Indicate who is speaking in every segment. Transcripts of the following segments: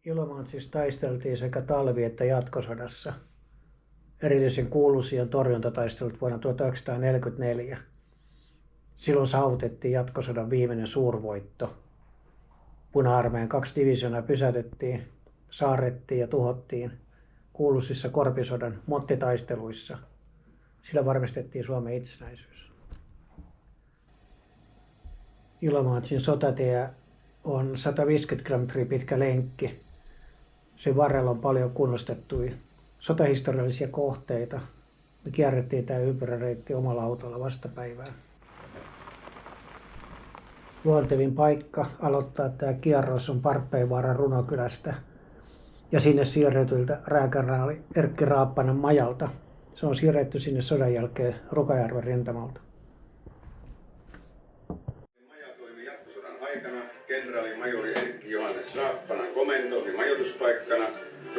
Speaker 1: Ilomantsissa taisteltiin sekä talvi- että jatkosodassa. Erityisen kuuluisia on torjuntataistelut vuonna 1944. Silloin saavutettiin jatkosodan viimeinen suurvoitto. Puna-armeijan 2 divisioonaa pysäytettiin, saarrettiin ja tuhottiin kuuluisissa Korpisodan monttitaisteluissa. Sillä varmistettiin Suomen itsenäisyys. Ilomantsin sotatie on 150 kilometriä pitkä lenkki. Sen varrella on paljon kunnostettuja sotahistoriallisia kohteita. Me kierrettiin tämä ympyräreitti omalla autolla vastapäivään. Luontevin paikka aloittaa tämä kierros on Parppeinvaaran Runokylästä ja sinne siirretyiltä rääkäraali Erkki Raappanan majalta. Se on siirretty sinne sodan jälkeen Rukajärven rintamalta.
Speaker 2: Maja toimi jatkosodan aikana kenraali-majori Erkki Johannes Raappanan komento- ja majoituspaikkana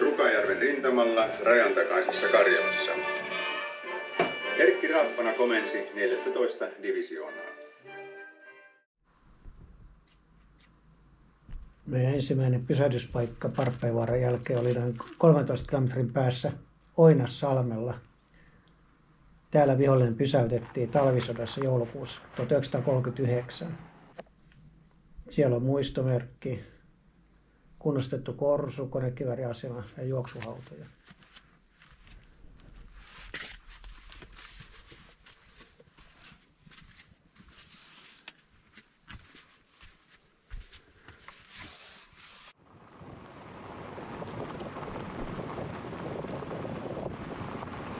Speaker 2: Rukajärven rintamalla rajan takaisessa Karjalassa. Erkki Raappana komensi 14 divisioonaa.
Speaker 1: Meidän ensimmäinen pysähdyspaikka Parppeinvaaran jälkeen oli noin 13 kilometrin päässä Oinassalmella. Täällä vihollinen pysäytettiin talvisodassa joulukuussa 1939. Siellä on muistomerkki, kunnostettu korsu, konekivääriasema ja juoksuhautoja.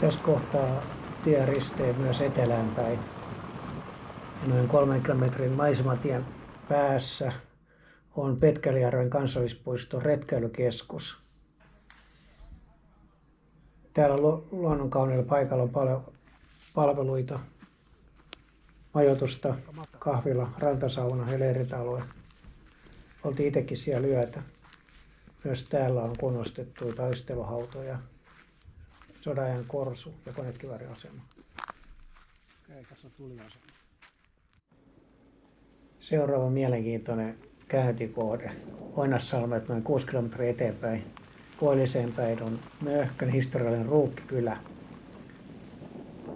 Speaker 1: Tässä kohtaa tie ristee myös etelään päin. Ja noin 3 kilometrin maisematien päässä on Petkälijärven kansallispuiston retkeilykeskus. Täällä luonnonkauniilla paikalla on paljon palveluita, majoitusta, kahvila, rantasauna ja leiritalue. Oltiin itsekin siellä yötä. Myös täällä on kunnostettuja taisteluhautoja, sodanajan korsu ja konekivääriasema.
Speaker 3: Tässä on tuliasema.
Speaker 1: Seuraava mielenkiintoinen käyntikohde. Oinassalmelta noin 6 kilometriä eteenpäin. Koilliseen päin on Möhkön historiallinen Ruukkikylä.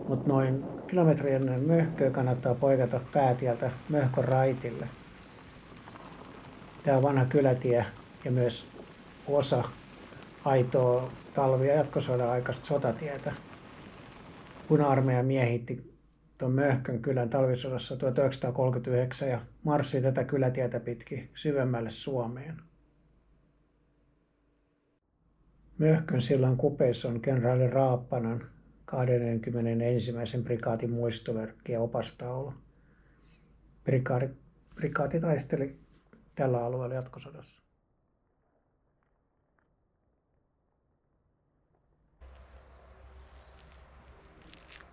Speaker 1: Mutta noin kilometri ennen Möhköä kannattaa poiketa päätieltä Möhkön raitille. Tämä on vanha kylätie ja myös osa aitoa talvi- ja jatkosodan aikaista sotatietä. Puna-armeija miehitti tuon Möhkön kylän talvisodassa 1939 ja marssi tätä kylätietä pitkin syvemmälle Suomeen. Möhkön sillan kupeessa on kenraali Raappanan 21. prikaatin muistomerkki ja opastaulu. Prikaati taisteli tällä alueella jatkosodassa.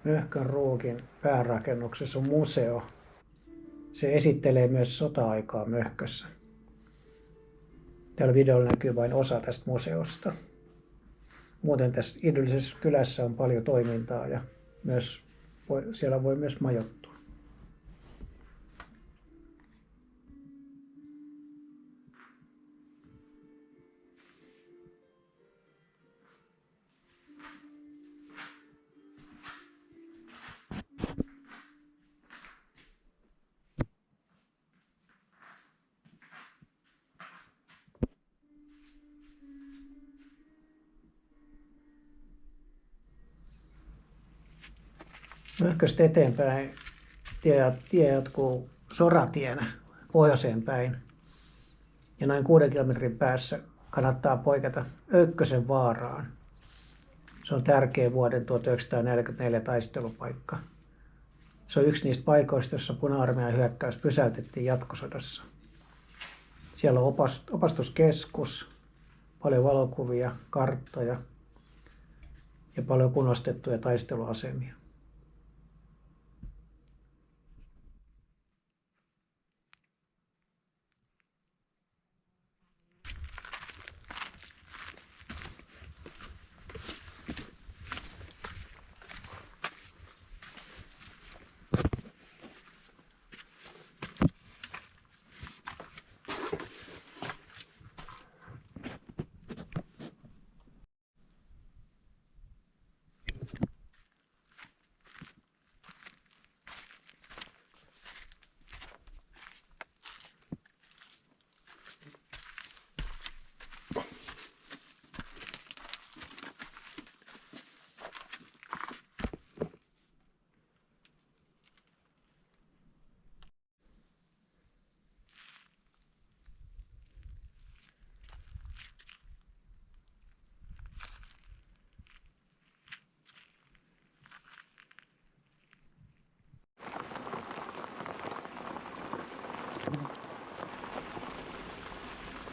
Speaker 1: Möhkön Ruukin päärakennuksessa on museo. Se esittelee myös sota-aikaa Möhkössä. Tällä videolla näkyy vain osa tästä museosta. Muuten tässä idyllisessä kylässä on paljon toimintaa ja siellä voi myös majoittua. Möhköstä eteenpäin tie jatkuu soratienä pohjoiseen päin. Ja noin 6 kilometrin päässä kannattaa poiketa Öykkösen vaaraan. Se on tärkeä vuoden 1944 taistelupaikka. Se on yksi niistä paikoista, jossa Puna-armeijan hyökkäys pysäytettiin jatkosodassa. Siellä on opastuskeskus, paljon valokuvia, karttoja ja paljon kunnostettuja taisteluasemia.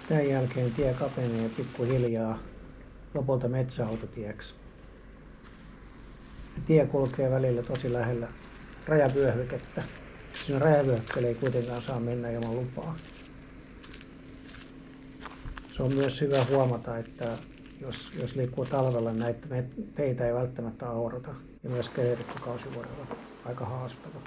Speaker 1: Tämän jälkeen tie kapenee pikkuhiljaa lopulta metsäautotieksi. Tie kulkee välillä tosi lähellä rajavyöhykettä. Siinä rajavyöhykkeelle ei kuitenkaan saa mennä ilman lupaa. Se on myös hyvä huomata, että jos liikkuu talvella, näitä teitä ei välttämättä aurata. Ja myös keleitykkukausi voi olla aika haastava.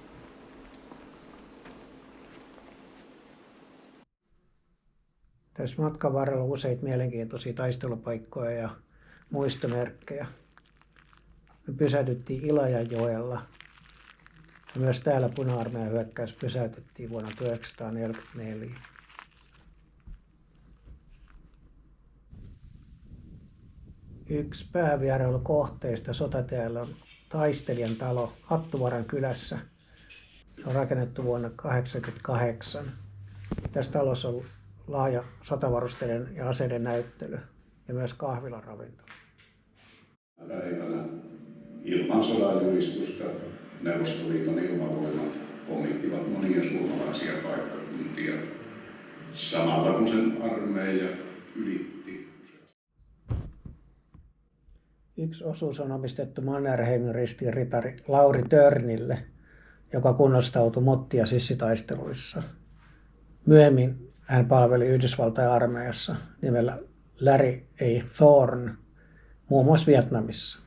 Speaker 1: Tässä matkan varrella on useita mielenkiintoisia taistelupaikkoja ja muistomerkkejä. Me pysähdyttiin Ilajanjoella. Ja myös täällä Puna-armeijan hyökkäys pysäytettiin vuonna 1944. Yksi päävierailukohteista sotatiellä on taistelijan talo Hattuvaran kylässä. Se on rakennettu vuonna 1988. Tässä talossa on laaja sotavarusteiden ja aseiden näyttely ja myös kahvilan ravintola.
Speaker 4: Päivänä ilman sodanjulistusta Neuvostoliiton ilmavoimat pommittivat monia suomalaisia paikkakuntia. Samalla kun sen armeija ylitti.
Speaker 1: Yksi osuus on omistettu Mannerheimin ristin ritari Lauri Törnille, joka kunnostautui motti- ja sissitaisteluissa. Myöhemmin hän palveli Yhdysvaltain armeijassa nimellä Larry A. Thorne, muun muassa Vietnamissa.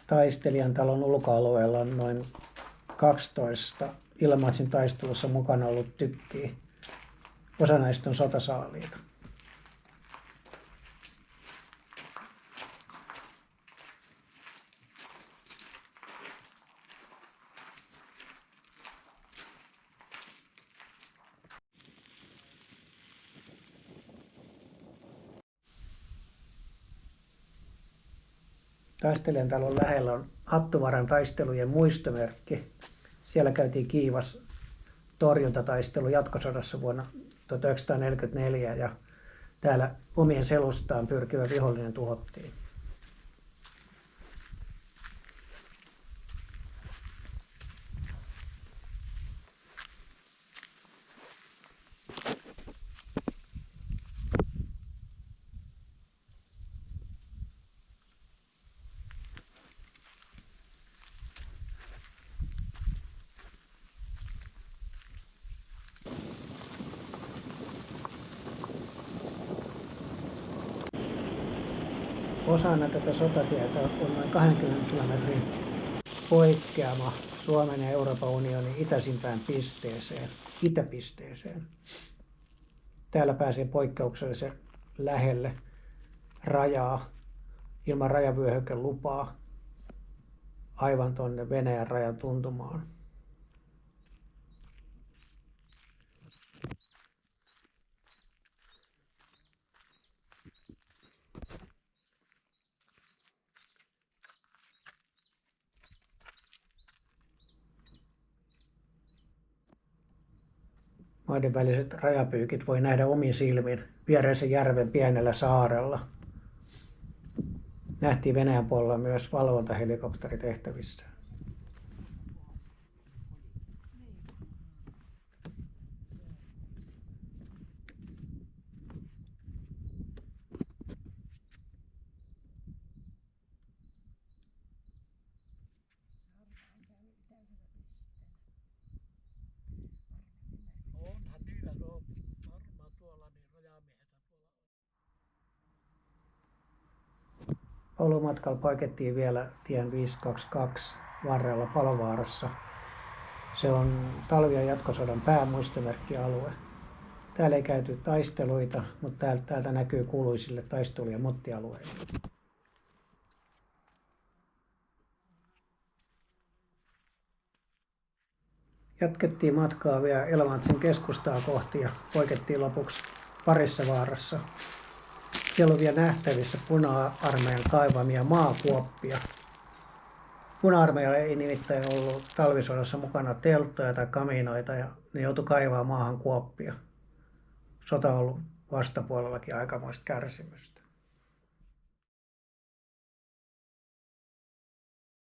Speaker 1: Taistelijan talon ulkoalueella on noin 12 ilmaisen taistelussa mukana ollut tykkiä. Osa näistä on sotasaaliita. Taistelijan talon lähellä on Hattuvaran taistelujen muistomerkki. Siellä käytiin kiivas torjuntataistelu jatkosodassa vuonna 1944 ja täällä omien selustaan pyrkivä vihollinen tuhottiin. Osana tätä sotatietä on noin 20 kilometrin poikkeama Suomen ja Euroopan unionin itäisimpään pisteeseen, itäpisteeseen. Täällä pääsee poikkeuksellisen lähelle rajaa ilman rajavyöhykelupaa aivan tuonne Venäjän rajan tuntumaan. Maiden väliset rajapyykit voi nähdä omin silmin viereisen järven pienellä saarella. Nähtiin Venäjän puolella myös valvontahelikopteritehtävissä.
Speaker 3: Onhan niillä tuo varmaan tuolla niin rajamiehet tuolla.
Speaker 1: Paluumatkalla poikettiin vielä tien 522 varrella Palovaarassa. Se on talvi- ja jatkosodan päämuistomerkkialue. Täällä ei käyty taisteluita, mutta täältä näkyy kuuluisille taistelu- ja mottialueille. Jatkettiin matkaa vielä Ilomantsin keskustaa kohti ja poikettiin lopuksi Parissavaarassa. Siellä on vielä nähtävissä Puna-armeijan kaivamia maakuoppia. Puna-armeijalla ei nimittäin ollut talvisodassa mukana telttoja tai kamiinoita ja ne joutui kaivamaan maahan kuoppia. Sota on ollut vastapuolellakin aikamoista kärsimystä.